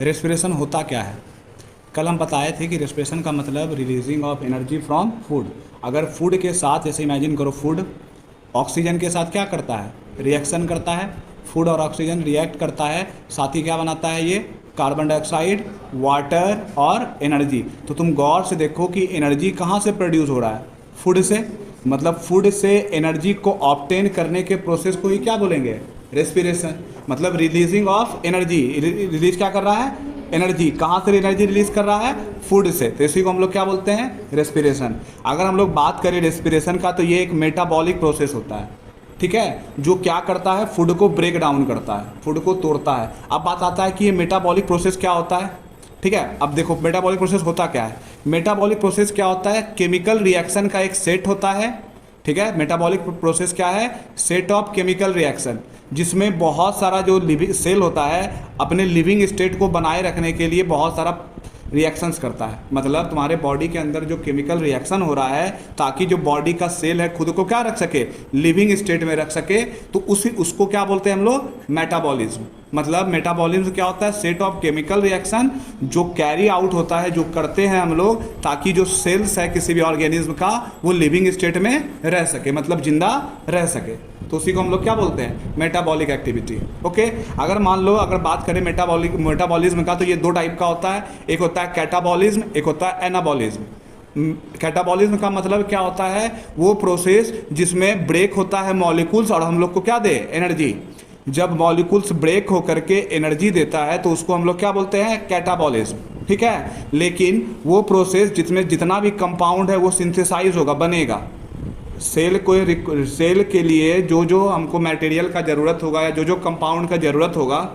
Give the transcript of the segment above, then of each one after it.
Respiration होता क्या है? कल हम बताए थे कि रेस्पिरेशन का मतलब releasing of energy from food. अगर फूड के साथ, जैसे इमेजिन करो, फूड ऑक्सीजन के साथ क्या करता है? रिएक्शन करता है। फूड और ऑक्सीजन रिएक्ट करता है, साथ ही क्या बनाता है ये? कार्बन डाइऑक्साइड, वाटर और एनर्जी। तो तुम गौर से देखो कि एनर्जी कहाँ से प्रोड्यूस हो रहा है? फूड से। मतलब फूड से एनर्जी को ऑब्टेन करने के प्रोसेस को ही क्या बोलेंगे? रेस्पिरेशन। मतलब रिलीजिंग ऑफ एनर्जी। रिलीज क्या कर रहा है? एनर्जी। कहाँ से एनर्जी रिलीज कर रहा है? फूड से। तो इसी को हम लोग क्या बोलते हैं? रेस्पिरेशन। अगर हम लोग बात करें रेस्पिरेशन का, तो ये एक मेटाबॉलिक प्रोसेस होता है, ठीक है, जो क्या करता है? फूड को ब्रेक डाउन करता है, फूड को तोड़ता है। अब बात आता है कि ये मेटाबॉलिक प्रोसेस क्या होता है, ठीक है। अब देखो मेटाबॉलिक प्रोसेस होता क्या है। मेटाबॉलिक प्रोसेस क्या होता है? केमिकल रिएक्शन का एक सेट होता है, ठीक है। मेटाबॉलिक प्रोसेस क्या है? सेट ऑफ केमिकल रिएक्शन, जिसमें बहुत सारा जो लिविंग सेल होता है अपने लिविंग स्टेट को बनाए रखने के लिए बहुत सारा रिएक्शंस करता है। मतलब तुम्हारे बॉडी के अंदर जो केमिकल रिएक्शन हो रहा है ताकि जो बॉडी का सेल है खुद को क्या रख सके? लिविंग स्टेट में रख सके। तो उसको क्या बोलते हैं हम लोग? मेटाबॉलिज्म। मतलब मेटाबॉलिज्म क्या होता है? सेट ऑफ केमिकल रिएक्शन जो कैरी आउट होता है, जो करते हैं हम लोग ताकि जो सेल्स है किसी भी ऑर्गेनिज्म का वो लिविंग स्टेट में रह सके, मतलब जिंदा रह सके। तो उसी को हम लोग क्या बोलते हैं? Metabolic activity. ओके। अगर मान लो, अगर बात करें मेटाबॉलिज्म का, तो ये दो टाइप का होता है। एक होता है कैटाबॉलिज्म, एक होता है एनाबॉलिज्म। कैटाबॉलिज्म का मतलब क्या होता है? वो प्रोसेस जिसमें ब्रेक होता है मॉलिक्यूल्स और हम लोग को क्या दे? एनर्जी। जब मॉलिक्यूल्स ब्रेक होकर के एनर्जी देता है तो उसको हम लोग क्या बोलते हैं? कैटाबॉलिज्म, ठीक है। लेकिन वो प्रोसेस जिसमें जितना भी कंपाउंड है वो सिंथेसाइज होगा, बनेगा। सेल के लिए जो जो हमको मटेरियल का ज़रूरत होगा या जो जो कंपाउंड का ज़रूरत होगा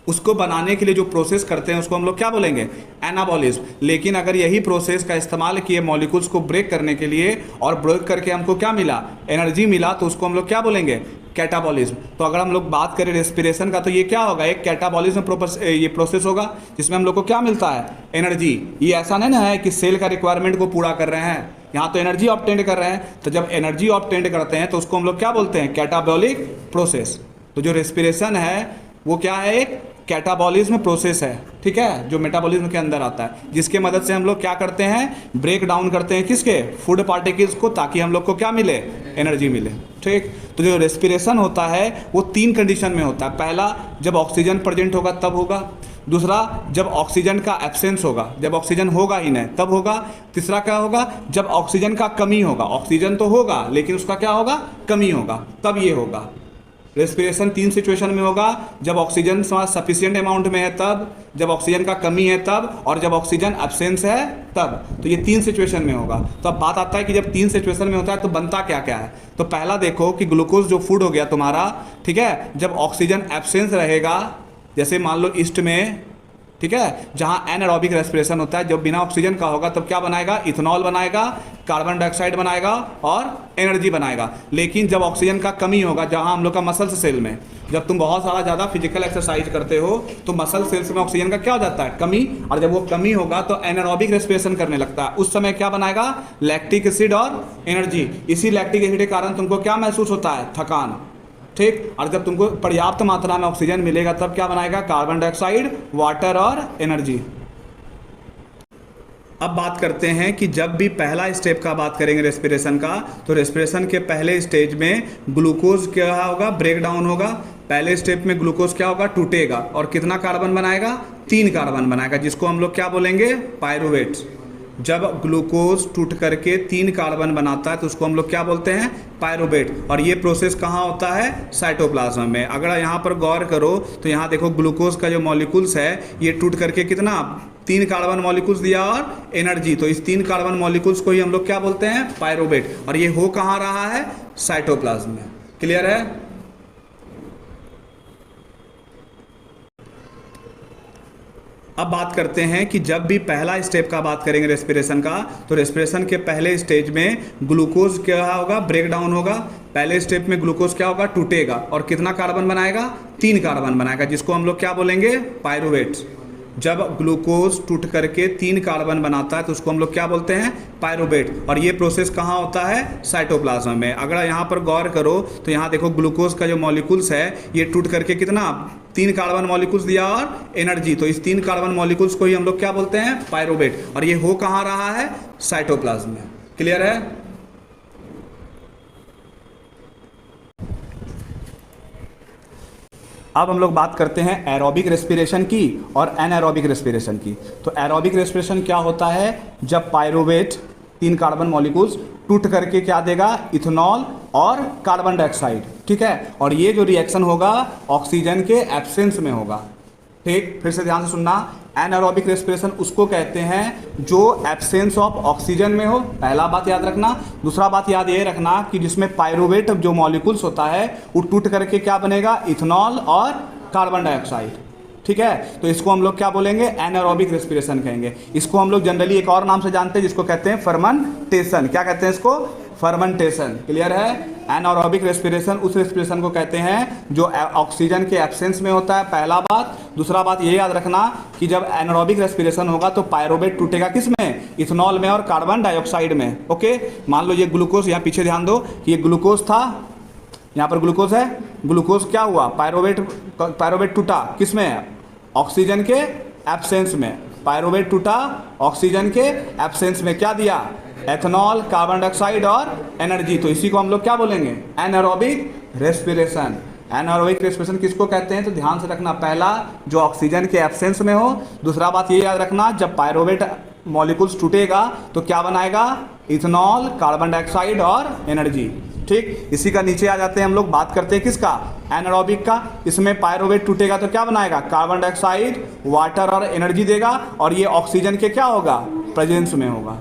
उसको बनाने के लिए जो प्रोसेस करते हैं उसको हम लोग क्या बोलेंगे? एनाबॉलिज्म। लेकिन अगर यही प्रोसेस का इस्तेमाल किए मॉलिक्यूल्स को ब्रेक करने के लिए और ब्रेक करके हमको क्या मिला? एनर्जी मिला, तो उसको हम लोग क्या बोलेंगे? कैटाबॉलिज्म। तो अगर हम लोग बात करें रेस्पिरेशन का, तो ये क्या होगा? एक कैटाबॉलिज्म ये प्रोसेस होगा जिसमें हम लोग को क्या मिलता है? एनर्जी। ये ऐसा नहीं ना है कि सेल का रिक्वायरमेंट को पूरा कर रहे हैं, यहाँ तो एनर्जी ऑब्टेंड कर रहे हैं। तो जब एनर्जी ऑब्टेंड करते हैं तो उसको हम लोग क्या बोलते हैं? Catabolic process. तो जो रेस्पिरेशन है वो क्या है? एक कैटाबॉलिज्म प्रोसेस है, ठीक है, जो मेटाबॉलिज्म के अंदर आता है, जिसके मदद से हम लोग क्या करते हैं? ब्रेक डाउन करते हैं किसके? फूड पार्टिकल्स को, ताकि हम लोग को क्या मिले? एनर्जी मिले, ठीक। तो जो रेस्पिरेशन होता है वो 3 कंडीशन में होता है। पहला, जब ऑक्सीजन प्रेजेंट होगा तब होगा। दूसरा, जब ऑक्सीजन का एब्सेंस होगा, जब ऑक्सीजन होगा ही नहीं तब होगा। तीसरा क्या होगा? जब ऑक्सीजन का कमी होगा। ऑक्सीजन तो होगा लेकिन उसका क्या होगा? कमी होगा, तब ये होगा। रेस्पिरेशन 3 सिचुएशन में होगा। जब ऑक्सीजन सफिशिएंट अमाउंट में है तब, जब ऑक्सीजन का कमी है तब, और जब ऑक्सीजन एब्सेंस है तब। तो ये 3 सिचुएशन में होगा। तो अब बात आता है कि जब 3 सिचुएशन में होता है तो बनता क्या क्या है। तो पहला देखो कि ग्लूकोज जो फूड हो गया तुम्हारा, ठीक है, जब ऑक्सीजन एब्सेंस रहेगा, जैसे मान लो ईस्ट में, ठीक है, जहाँ एनारोबिक रेस्पिरेशन होता है, जब बिना ऑक्सीजन का होगा तब क्या बनाएगा? इथेनॉल बनाएगा, कार्बन डाइऑक्साइड बनाएगा और एनर्जी बनाएगा। लेकिन जब ऑक्सीजन का कमी होगा, जहाँ हम लोग का मसल्स सेल में, जब तुम बहुत सारा ज़्यादा फिजिकल एक्सरसाइज करते हो तो मसल सेल्स में ऑक्सीजन का क्या हो जाता है? कमी। और जब वो कमी होगा तो एनारोबिक रेस्पिरेशन करने लगता है। उस समय क्या बनाएगा? लैक्टिक एसिड और एनर्जी। इसी लैक्टिक एसिड के कारण तुमको क्या महसूस होता है? थकान, ठीक। और जब तुमको पर्याप्त मात्रा में ऑक्सीजन मिलेगा तब क्या बनाएगा? कार्बन डाइऑक्साइड, वाटर और एनर्जी। अब बात करते हैं कि जब भी पहला स्टेप का बात करेंगे रेस्पिरेशन का, तो रेस्पिरेशन के पहले स्टेज में ग्लूकोज क्या होगा? ब्रेक डाउन होगा। पहले स्टेप में ग्लूकोज क्या होगा? टूटेगा और कितना कार्बन बनाएगा? 3 कार्बन बनाएगा, जिसको हम लोग क्या बोलेंगे? पायरूवेट्स। जब ग्लूकोज टूट करके 3 कार्बन बनाता है तो उसको हम लोग क्या बोलते हैं? पायरूवेट। और ये प्रोसेस कहाँ होता है? साइटोप्लाज्म में। अगर यहाँ पर गौर करो तो यहाँ देखो ग्लूकोज का जो मॉलिक्यूल्स है ये टूट करके कितना? 3 कार्बन मॉलिक्यूल्स दिया और एनर्जी। तो इस 3 कार्बन मॉलिक्यूल्स को ही हम लोग क्या बोलते हैं? पायरूवेट। और ये हो कहाँ रहा है? साइटोप्लाज्म में। क्लियर है? अब बात करते हैं कि जब भी पहला स्टेप का बात करेंगे रेस्पिरेशन का, तो रेस्पिरेशन के पहले स्टेज में ग्लूकोज क्या होगा? ब्रेक डाउन होगा। पहले स्टेप में ग्लूकोज क्या होगा? टूटेगा और कितना कार्बन बनाएगा? 3 कार्बन बनाएगा, जिसको हम लोग क्या बोलेंगे? पायरूवेट्स। जब ग्लूकोज टूट करके 3 कार्बन बनाता है तो उसको हम लोग क्या बोलते हैं, पायरुवेट। और ये प्रोसेस कहाँ होता है, साइटोप्लाज्म में। अगर यहाँ पर गौर करो तो यहाँ देखो ग्लूकोज का जो मॉलिक्यूल्स है ये टूट करके कितना 3 कार्बन मॉलिक्यूल्स दिया और एनर्जी, तो इस 3 कार्बन मॉलिक्यूल्स को ही हम लोग क्या बोलते हैं, पायरुवेट। और ये हो कहाँ रहा है, साइटोप्लाज्म में। क्लियर है। अब हम लोग बात करते हैं एरोबिक रेस्पिरेशन की और एनारोबिक रेस्पिरेशन की। तो एरोबिक रेस्पिरेशन क्या होता है, जब पायरुवेट 3 कार्बन मॉलिक्यूल्स टूट करके क्या देगा, इथेनॉल और कार्बन डाइऑक्साइड, ठीक है। और ये जो रिएक्शन होगा ऑक्सीजन के एब्सेंस में होगा, ठीक। फिर से ध्यान से सुनना, एनारोबिक रेस्पिरेशन उसको कहते हैं जो एब्सेंस ऑफ ऑक्सीजन में हो, पहला बात याद रखना। दूसरा बात याद ये रखना कि जिसमें पायरुवेट जो मॉलिक्यूल्स होता है वो टूट करके क्या बनेगा, इथेनॉल और कार्बन डाइऑक्साइड, ठीक है। तो इसको हम लोग क्या बोलेंगे, एनारोबिक रेस्पिरेशन कहेंगे। इसको हम लोग जनरली एक और नाम से जानते हैं जिसको कहते हैं फर्मेंटेशन। क्या कहते हैं इसको, फर्मेंटेशन। क्लियर है। एनारोबिक रेस्पिरेशन उस रेस्पिरेशन को कहते हैं जो ऑक्सीजन के एब्सेंस में होता है, पहला बात। दूसरा बात ये याद रखना कि जब एनारोबिक रेस्पिरेशन होगा तो पायरुवेट टूटेगा किस में, इथेनॉल में और कार्बन डाइऑक्साइड में। ओके, मान लो ये ग्लूकोज, यहाँ पीछे ध्यान दो कि ये ग्लूकोज था, यहाँ पर ग्लूकोज है, ग्लूकोज क्या हुआ, पायरुवेट टूटा किस में, ऑक्सीजन के एब्सेंस में। पायरुवेट टूटा ऑक्सीजन के एब्सेंस में, क्या दिया, एथेनॉल, कार्बन डाइऑक्साइड और एनर्जी। तो इसी को हम लोग क्या बोलेंगे, एनारोबिक रेस्पिरेशन। एनारोबिक रेस्पिरेशन किसको कहते हैं, तो ध्यान से रखना, पहला जो ऑक्सीजन के एब्सेंस में हो। दूसरा बात ये याद रखना, जब पायरुवेट मॉलिक्यूल्स टूटेगा तो क्या बनाएगा, इथेनॉल, कार्बन डाइऑक्साइड और एनर्जी, ठीक। इसी का नीचे आ जाते हैं हम लोग, बात करते हैं किसका, एनारोबिक का। इसमें पायरुवेट टूटेगा तो क्या बनाएगा, कार्बन डाइऑक्साइड, वाटर और एनर्जी देगा। और ये ऑक्सीजन के क्या होगा, प्रेजेंस में होगा,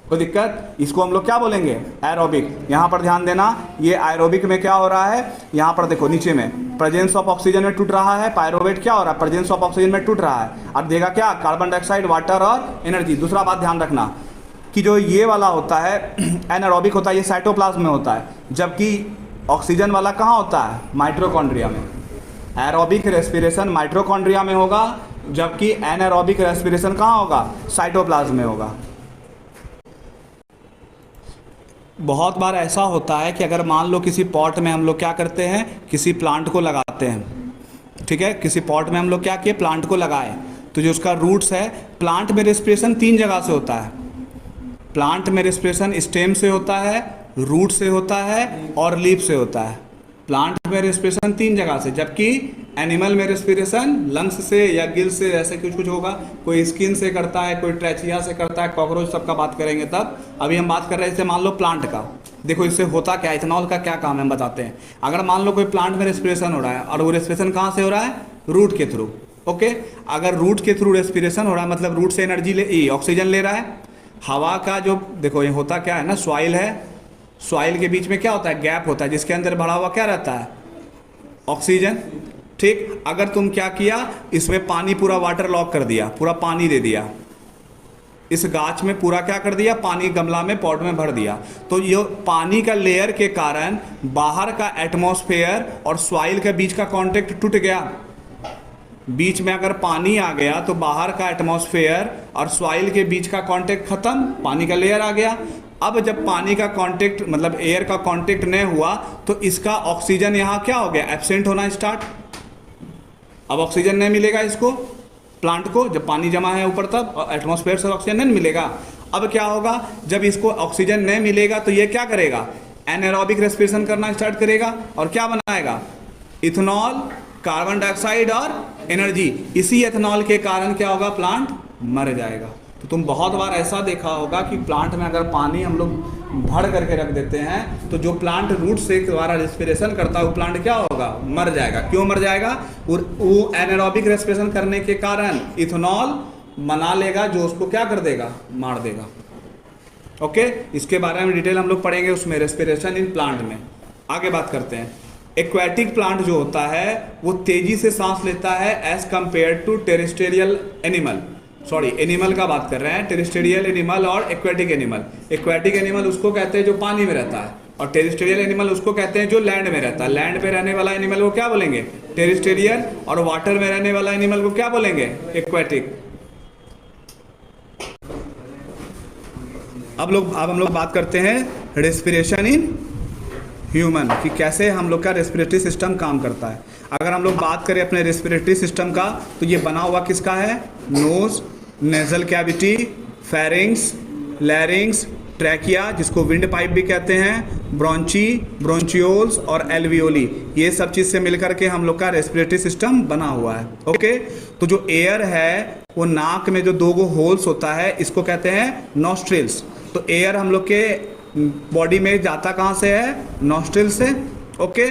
कोई दिक्कत। इसको हम लोग क्या बोलेंगे, एरोबिक। यहाँ पर ध्यान देना, ये एरोबिक में क्या हो रहा है, यहाँ पर देखो नीचे में प्रेजेंस ऑफ ऑक्सीजन में टूट रहा है, पायरुवेट क्या हो रहा है, प्रेजेंस ऑफ ऑक्सीजन में टूट रहा है, और देगा क्या, कार्बन डाइऑक्साइड, वाटर और एनर्जी। दूसरा बात ध्यान रखना कि जो ये वाला होता है एनारोबिक होता है, ये साइटोप्लाज्म में होता है, जबकि ऑक्सीजन वाला कहाँ होता है, माइटोकॉन्ड्रिया में। एरोबिक रेस्पिरेशन माइटोकॉन्ड्रिया में होगा, जबकि एनारोबिक रेस्पिरेशन कहाँ होगा, साइटोप्लाज्म में होगा। बहुत बार ऐसा होता है कि अगर मान लो किसी पॉट में हम लोग क्या करते हैं, किसी प्लांट को लगाते हैं, ठीक है, किसी पॉट में हम लोग क्या किए, प्लांट को लगाए, तो जो उसका रूट्स है, प्लांट में रेस्पिरेशन 3 जगह से होता है। प्लांट में रेस्पिरेशन स्टेम से होता है, रूट से होता है और लीफ से होता है। प्लांट में रेस्पिरेशन 3 जगह से, जबकि एनिमल में रेस्पिरेशन लंग्स से या गिल से, ऐसे कुछ होगा, कोई स्किन से करता है, कोई ट्रैचिया से करता है, कॉकरोच सबका बात करेंगे तब। अभी हम बात कर रहे हैं जैसे मान लो प्लांट का, देखो इससे होता क्या, इथेनॉल का क्या काम है हम बताते हैं। अगर मान लो कोई प्लांट में रेस्पिरेशन हो रहा है और वो रेस्पिरेशन कहाँ से हो रहा है, रूट के थ्रू। ओके, अगर रूट के थ्रू रेस्पिरेशन हो रहा है मतलब रूट से एनर्जी ऑक्सीजन ले रहा है। हवा का जो देखो ये होता क्या है ना, सॉइल है, सॉइल के बीच में क्या होता है, गैप होता है, जिसके अंदर भरा हुआ क्या रहता है, ऑक्सीजन, ठीक। अगर तुम क्या किया, इसमें पानी पूरा वाटर लॉक कर दिया, पूरा पानी दे दिया, इस गाछ में पूरा क्या कर दिया, पानी गमला में पॉट में भर दिया, तो ये पानी का लेयर के कारण बाहर का एटमॉस्फेयर और सॉइल के बीच का कांटेक्ट टूट गया। बीच में अगर पानी आ गया तो बाहर का एटमॉस्फेयर और सॉइल के बीच का कांटेक्ट खत्म, पानी का लेयर आ गया। अब जब पानी का कांटेक्ट मतलब एयर का कांटेक्ट नहीं हुआ तो इसका ऑक्सीजन यहाँ क्या हो गया, एब्सेंट होना स्टार्ट। अब ऑक्सीजन नहीं मिलेगा इसको, प्लांट को, जब पानी जमा है ऊपर तब एटमॉस्फेयर से ऑक्सीजन नहीं मिलेगा। अब क्या होगा, जब इसको ऑक्सीजन नहीं मिलेगा तो ये क्या करेगा, एनारोबिक रेस्पिरेशन करना स्टार्ट करेगा और क्या बनाएगा, इथेनॉल, कार्बन डाइऑक्साइड और एनर्जी। इसी एथेनॉल के कारण क्या होगा, प्लांट मर जाएगा। तो तुम बहुत बार ऐसा देखा होगा कि प्लांट में अगर पानी हम लोग भर करके रख देते हैं तो जो प्लांट रूट से द्वारा रेस्पिरेशन करता है वो प्लांट क्या होगा, मर जाएगा। क्यों मर जाएगा, वो एनारोबिक रेस्पिरेशन करने के कारण इथेनॉल बना लेगा जो उसको क्या कर देगा, मार देगा। ओके, इसके बारे में डिटेल हम लोग पढ़ेंगे उसमें, रेस्पिरेशन इन प्लांट में। आगे बात करते हैं। एक्वेटिक प्लांट जो होता है वो तेजी से सांस लेता है as compare to terrestrial animal, sorry animal का बात कर रहे हैं, टेरेस्ट्रियल एनिमल और एक्वेटिक एनिमल। एक्वेटिक एनिमल उसको कहते हैं जो पानी में रहता है, और टेरिस्टेरियल एनिमल उसको कहते हैं जो लैंड में रहता है। लैंड पे रहने वाला एनिमल को क्या बोलेंगे? टेरिस्टेरियल। और वाटर में रहने वाला एनिमल को क्या बोलेंगे? एक्वेटिक। अब हम लोग बात करते हैं रेस्पिरेशन इन ह्यूमन, कि कैसे हम लोग का रेस्पिरेटरी सिस्टम काम करता है। अगर हम लोग बात करें अपने रेस्पिरेटरी सिस्टम का, तो ये बना हुआ किसका है? Nose, nasal cavity, pharynx, larynx, trachea जिसको विंड पाइप भी कहते हैं, ब्रोंची, ब्रोंचियोल्स और एल्वियोली, ये सब चीज़ से मिलकर के हम लोग का रेस्पिरेटरी सिस्टम बना हुआ है। ओके, तो जो एयर है वो नाक में जो 2 होल्स होता है इसको कहते हैं नॉस्ट्रिल्स। तो एयर हम लोग के बॉडी में जाता कहाँ से है? नॉस्ट्रिल से। ओके,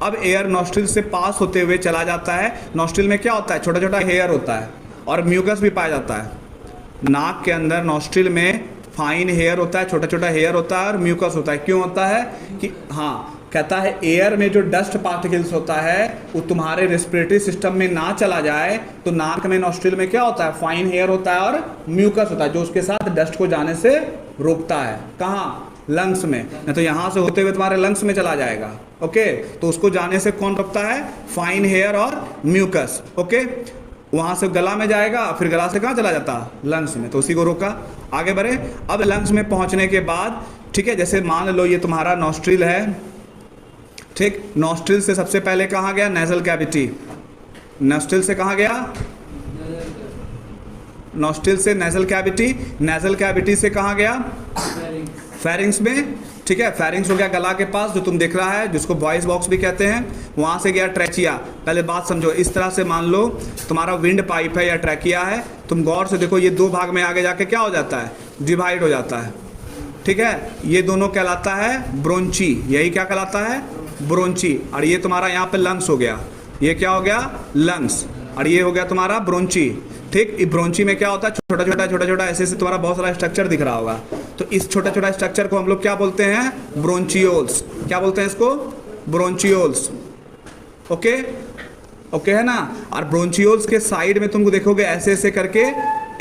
अब एयर नॉस्ट्रिल से पास होते हुए चला जाता है। नॉस्ट्रिल में क्या होता है? छोटा छोटा हेयर होता है और म्यूकस भी पाया जाता है। नाक के अंदर नॉस्ट्रिल में फाइन हेयर होता है, छोटा छोटा हेयर होता है और म्यूकस होता है। क्यों होता है? कि हाँ, कहता है एयर में जो डस्ट पार्टिकल्स होता है वो तुम्हारे रेस्पिरेटरी सिस्टम में ना चला जाए, तो नाक में नॉस्ट्रिल में क्या होता है? फाइन हेयर होता है और म्यूकस होता है जो उसके साथ डस्ट को जाने से रोकता है। कहाँ? लंग्स में। नहीं तो यहाँ से होते हुए तुम्हारे लंग्स में चला जाएगा। ओके, तो उसको जाने से कौन रोकता है? फाइन हेयर और म्यूकस। ओके, वहाँ से गला में जाएगा, फिर गला से कहाँ चला जाता? लंग्स में, तो उसी को रोका। आगे बढ़े। अब लंग्स में पहुँचने के बाद, ठीक है, जैसे मान लो ये तुम्हारा नॉस्ट्रिल है, ठीक, नॉस्ट्रिल से सबसे पहले कहाँ गया? Nasal cavity. नॉस्ट्रिल से कहाँ गया? नॉस्ट्रिल से नेजल कैविटी। नेजल कैविटी से कहाँ गया? फेरिंग्स में। ठीक है, फेरिंग्स हो गया गला के पास जो तुम देख रहा है, जिसको वॉइस बॉक्स भी कहते हैं। वहाँ से गया ट्रैचिया। पहले बात समझो, इस तरह से मान लो तुम्हारा विंड पाइप है या ट्रैकिया है, तुम गौर से देखो, ये 2 भाग में आगे जाके क्या हो जाता है? डिवाइड हो जाता है। ठीक है, ये दोनों कहलाता है ब्रोंची। यही क्या कहलाता है? ब्रोंची। और ये तुम्हारा यहाँ पे लंग्स हो गया। ये क्या हो गया? लंग्स। और ये हो गया तुम्हारा ब्रोंची। ठीक, ब्रोंची में क्या होता है? छोटा छोटा ऐसे ऐसे तुम्हारा बहुत सारा स्ट्रक्चर दिख रहा होगा। तो इस छोटा छोटा स्ट्रक्चर को हम लोग क्या बोलते हैं? ब्रोंचियोल्स। क्या बोलते हैं इसको? ब्रोंचियोल्स। ओके, ओके है ना। और ब्रोंचियोल्स के साइड में तुमको देखोगे ऐसे ऐसे करके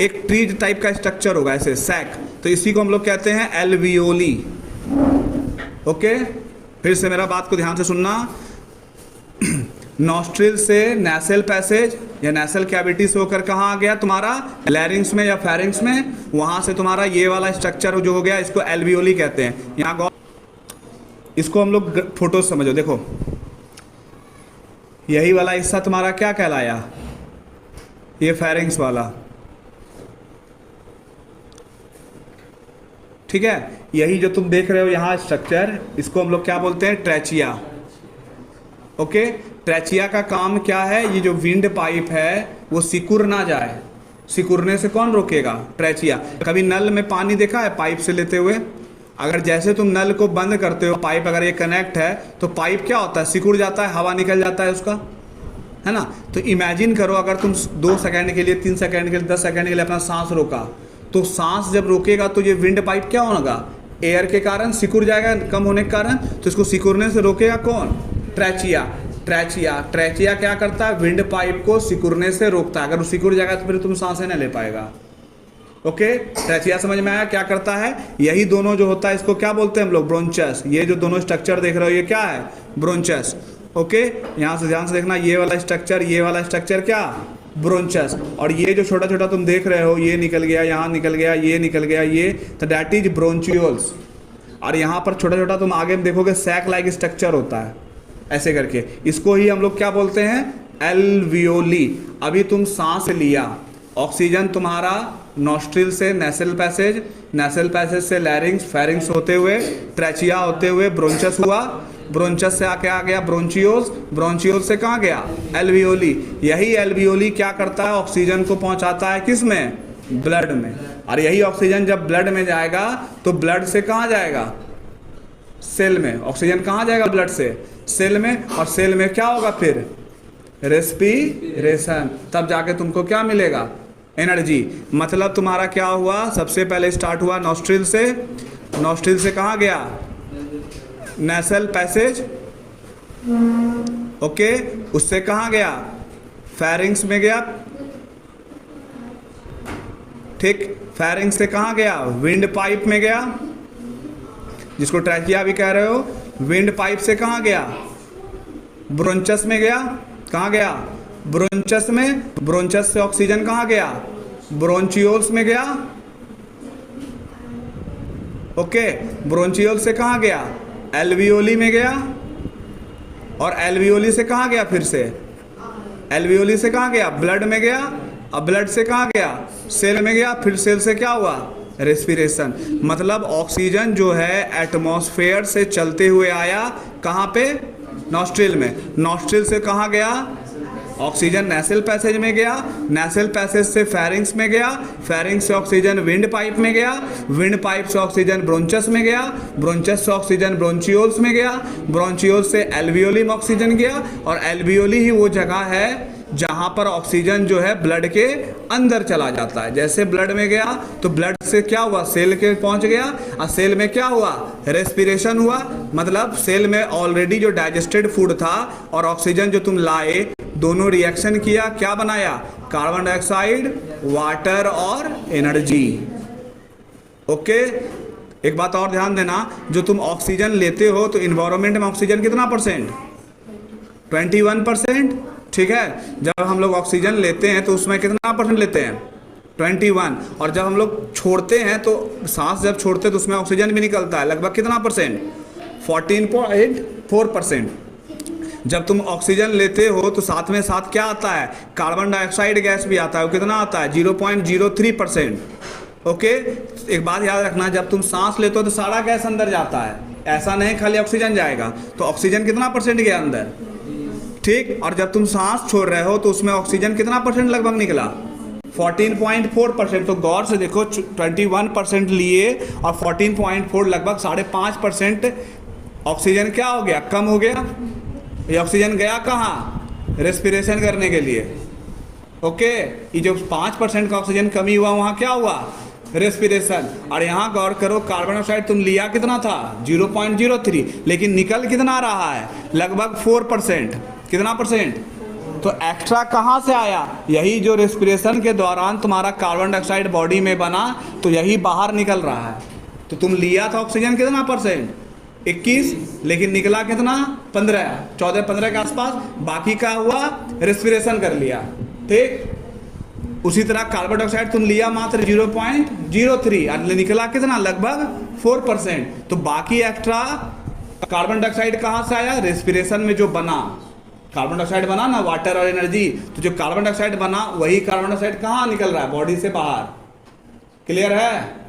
एक ट्री टाइप का स्ट्रक्चर होगा, ऐसे सैक। तो इसी को हम लोग कहते हैं एल्वियोली। ओके, फिर से मेरा बात को ध्यान से सुनना। नॉस्ट्रिल से नेसल पैसेज या नेसल कैविटी से होकर कहाँ आ गया तुम्हारा? लैरिंग्स में या फेरिंग्स में। वहाँ से तुम्हारा ये वाला स्ट्रक्चर जो हो गया इसको एल्वियोली कहते हैं। यहाँ इसको हम लोग फोटो समझो, देखो यही वाला हिस्सा तुम्हारा क्या कहलाया? ये फेरिंग्स वाला। ठीक है, यही जो तुम देख रहे हो यहाँ स्ट्रक्चर, इसको हम लोग क्या बोलते हैं? ट्रैचिया। ओके, ट्रैचिया का काम क्या है? ये जो विंड पाइप है वो सिकुड़ ना जाए। सिकुड़ने से कौन रोकेगा? ट्रैचिया। कभी नल में पानी देखा है पाइप से लेते हुए? अगर जैसे तुम नल को बंद करते हो, पाइप अगर ये कनेक्ट है तो पाइप क्या होता है? सिकुड़ जाता है, हवा निकल जाता है उसका, है ना। तो इमेजिन करो अगर तुम 2 सेकंड के लिए, 3 सेकंड के लिए, 10 सेकंड के लिए अपना सांस रोका, तो सांस जब रोकेगा तो ये विंड पाइप क्या होगा? एयर के कारण सिकुड़ जाएगा, कम होने के कारण। तो इसको सिकुड़ने से रोकेगा कौन? ट्रैचिया। ट्रैचिया क्या करता है? विंड पाइप को सिकुड़ने से रोकता है। अगर वो सिकुड़ जाएगा तो फिर तुम सांसें नहीं ले पाएगा। ओके, ट्रैचिया समझ में आया? क्या करता है? यही दोनों जो होता है इसको क्या बोलते हैं हम लोग? ब्रोंचस। ये जो दोनों स्ट्रक्चर देख रहे हो ये क्या है? ब्रोंचस। ओके, यहाँ से ध्यान से देखना, ये वाला स्ट्रक्चर क्या? ब्रोंचस। और ये जो छोटा छोटा तुम देख रहे हो, ये निकल गया, यहाँ निकल गया, ये निकल गया, ये, तो दैट इज ब्रोंचियोल्स। और यहाँ पर छोटा छोटा तुम आगे में देखोगे सैक लाइक स्ट्रक्चर होता है ऐसे करके। इसको ही हम लोग क्या बोलते हैं? एल्वियोली। अभी तुम सांस लिया, ऑक्सीजन तुम्हारा नॉस्ट्रिल से नेसल पैसेज, नेसल पैसेज से लैरिंग्स, फेरिंग्स होते हुए ट्रैचिया होते हुए ब्रोंचस हुआ, ब्रोंचस से आके आ गया ब्रोंचियोल्स, ब्रोंचियोल्स से कहाँ गया? एल्वियोली। यही एल्वियोली क्या करता है? ऑक्सीजन को पहुंचाता है किस में? ब्लड में। और यही ऑक्सीजन जब ब्लड में जाएगा तो ब्लड से कहाँ जाएगा? सेल में। ऑक्सीजन कहाँ जाएगा? ब्लड से सेल में। और सेल में क्या होगा फिर? रेस्पिरेशन। तब जाके तुमको क्या मिलेगा? एनर्जी। मतलब तुम्हारा क्या हुआ? सबसे पहले स्टार्ट हुआ नॉस्ट्रिल से। नॉस्ट्रिल से कहाँ गया? Nasal passage. ओके, उससे कहाँ गया? फेरिंग्स में गया। ठीक, फेरिंग्स से कहाँ गया? विंड पाइप में गया। जिसको ट्रैकिया भी कह रहे हो, विंड पाइप से कहाँ गया, ब्रोंचस में गया। कहाँ गया, ब्रोंचस में। ब्रोंचस से ऑक्सीजन कहाँ गया, ब्रोंचियोल्स में गया। ओके, ब्रोंचियोल से कहाँ गया, एल्वियोली में गया। और एल्वियोली से कहाँ गया, फिर से एल्वियोली से कहाँ गया, ब्लड में गया। अब ब्लड से कहाँ गया, सेल में गया। फिर सेल से क्या हुआ, रेस्पिरेशन। मतलब ऑक्सीजन जो है एटमॉस्फेयर से चलते हुए आया कहाँ पे, नॉस्ट्रिल में। नॉस्ट्रिल से कहाँ गया, ऑक्सीजन नेसल पैसेज में गया। नेसल पैसेज से फेरिंग्स में गया। फेरिंग्स से ऑक्सीजन विंड पाइप में गया। विंड पाइप से ऑक्सीजन ब्रोंचस में गया। ब्रोंचस से ऑक्सीजन ब्रोंचियोल्स में गया। ब्रोंचियोल्स से एल्वियोली में ऑक्सीजन गया। और एल्वियोली ही वो जगह है जहाँ पर ऑक्सीजन जो है ब्लड के अंदर चला जाता है। जैसे ब्लड में गया तो ब्लड से क्या हुआ, सेल के पहुँच गया। और सेल में क्या हुआ, रेस्पिरेशन हुआ। मतलब सेल में ऑलरेडी जो डाइजेस्टेड फूड था और ऑक्सीजन जो तुम लाए, दोनों रिएक्शन किया, क्या बनाया, कार्बन डाइऑक्साइड, वाटर और एनर्जी। ओके, एक बात और ध्यान देना, जो तुम ऑक्सीजन लेते हो तो इन्वायरमेंट में ऑक्सीजन कितना परसेंट, 21%। ठीक है, जब हम लोग ऑक्सीजन लेते हैं तो उसमें कितना परसेंट लेते हैं, 21। और जब हम लोग छोड़ते हैं तो सांस जब छोड़ते हैं तो उसमें ऑक्सीजन भी निकलता है, लगभग कितना परसेंट, 14.4%। जब तुम ऑक्सीजन लेते हो तो साथ में साथ क्या आता है, कार्बन डाइऑक्साइड गैस भी आता है। वो कितना आता है, 0.03%। ओके, एक बात याद रखना, जब तुम सांस लेते हो तो सारा गैस अंदर जाता है, ऐसा नहीं खाली ऑक्सीजन जाएगा। तो ऑक्सीजन कितना परसेंट गया अंदर, ठीक। और जब तुम सांस छोड़ रहे हो तो उसमें ऑक्सीजन कितना परसेंट लगभग निकला, 14.4%। तो गौर से देखो, 21% लिए और 14.4, लगभग 5.5% ऑक्सीजन क्या हो गया, कम हो गया। ये ऑक्सीजन गया कहाँ, रेस्पिरेशन करने के लिए। ओके, ये जो 5% का ऑक्सीजन कमी हुआ वहाँ क्या हुआ, रेस्पिरेशन। और यहाँ गौर करो, कार्बन डाइऑक्साइड तुम लिया कितना था, 0.03, लेकिन निकल कितना रहा है, लगभग 4%। कितना परसेंट, तो एक्स्ट्रा कहाँ से आया, यही जो रेस्पिरेशन के दौरान तुम्हारा कार्बन डाइऑक्साइड बॉडी में बना तो यही बाहर निकल रहा है। तो तुम लिया था ऑक्सीजन कितना परसेंट, 21, लेकिन निकला कितना, 15, 14-15 के आसपास। बाकी का हुआ, रेस्पिरेशन कर लिया, ठीक। उसी तरह कार्बन डाइऑक्साइड तुम लिया मात्र 0.03 और निकला कितना, लगभग 4%। तो बाकी एक्स्ट्रा कार्बन डाइऑक्साइड कहाँ से आया, रेस्पिरेशन में जो बना, कार्बन डाइऑक्साइड बना ना, वाटर और एनर्जी। तो जो कार्बन डाइऑक्साइड बना वही कार्बन डाइऑक्साइड कहाँ निकल रहा है, बॉडी से बाहर। क्लियर है।